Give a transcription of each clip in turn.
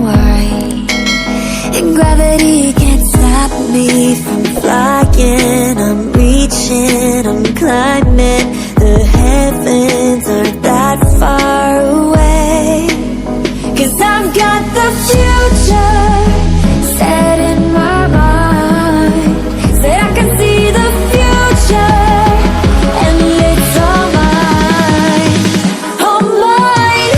worry. And gravity can't stop me from flying. I'm reaching, I'm climbing. The heavens aren't that far away. 'Cause I've got the future set in my mind. Said I can see the future, and it's all mine, all mine.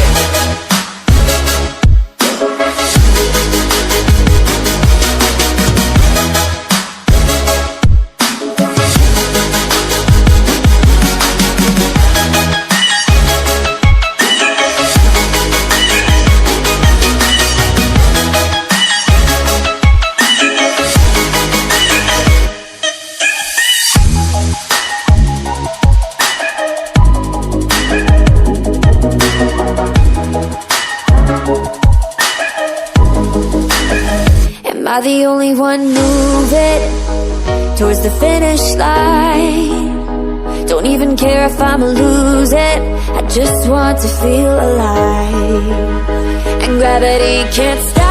Am I the only one moving towards the finish line? Don't even care if I'ma lose it, I just want to feel alive. And gravity can't stop